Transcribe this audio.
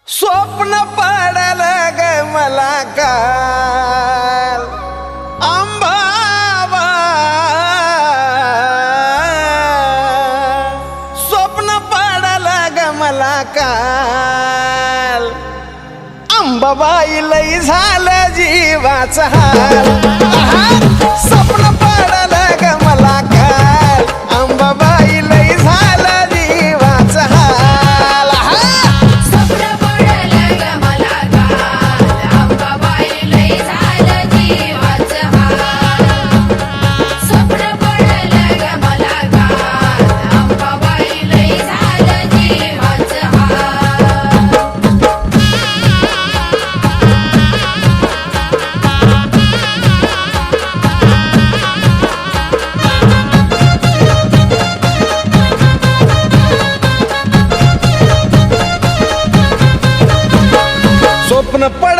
स्वप्न पडल ग मला काल अंबाबा, स्वप्न पडल ग मला काल अंबाबाई, लई झालं जीवाचं हाल। स्वप्न पडल ग मला काल अंबाबाई, लई झालं जीवाचं हाल। स्वप्न पडलं ग मला काल अंबाबाई, लई झालं जीवाचं हाल। स्वप्न पडलं ग मला काल अंबाबाई, लई झालं जीवाचं हाल। स्वप्न पड